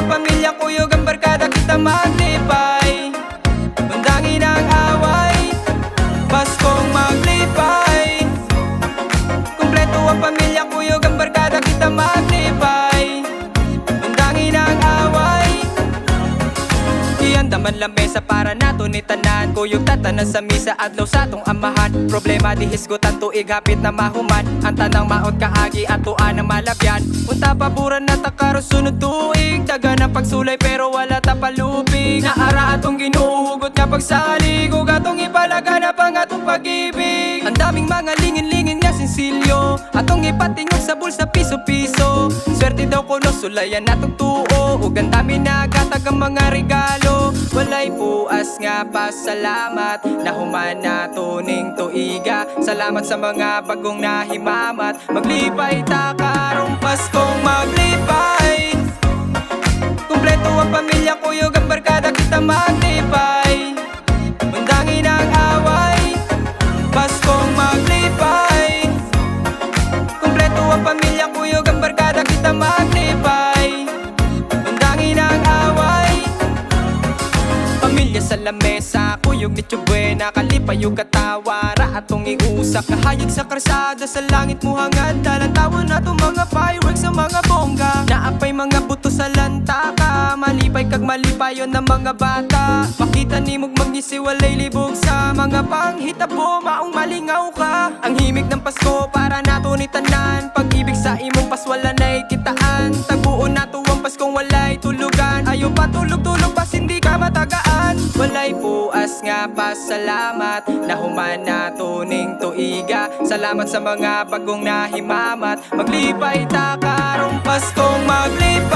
ang pamilya, kuyog ang barkada, kita maglipay. Undangin ang away, Paskong maglipay. Kumpleto ang pamilya, kuyog ang barkada, kita maglipay. Undangin ang away. Iandaman lamesa para nato ni tanan, kuyog tatanan sa misa adlaw sa atong amahan. Problema di hisgutan tuig hapit na mahuman, ang tanang maot kaagi atuan ang malabyan. Unta paboran na takaro sunod tuig, daga ng pagsulay pero wala ta palubig. Naara atong ginuhugot nga pagsalig, ug atong ipalaganap ang atong pag-ibig. Ang daming mga lingin-lingin nga sinsilyo, atong ipatingog sa bulsa piso-piso. Swerte daw kuno sulayan atong tuo, ug ang dami nagatagang mga regalo. Walay puas nga pasalamat, nahuman nato ning tuiga. Salamat sa mga bagong nahimamat, maglipay ta karong Paskong maglipay. Kumpleto ang pamilya, kuyog ang barkada, kita maglipay. Undangin ang away, Paskong maglipay. Kumpleto ang pamilya, kuyog ang barkada, kita maglipay. Undangin ang away. Pamilya sa lamesa, kuyog ni Chubuena, kalipay yung katawara atong iusak. Kahayag sa karsada, sa langit mo hangad, talantawan natong mga fireworks sa mga bongga. Naapay mga buto sa lantaka, malipay kag malipayon ng mga bata. Makita ni mong magngisi walay libog sa mga panghitabo, maong malingaw ka. Ang himig ng Pasko para nato ni tanan, pag-ibig sa imong paswala na'y kitaan. Tagbuon nato ang Paskong walay tulugan, ayaw patulog-tulog pas hindi ka matagaan. Walay puas nga pasalamat, nahuman nato ning tuiga. Salamat sa mga bagong nahimamat, maglipay ta karong Paskong maglipay.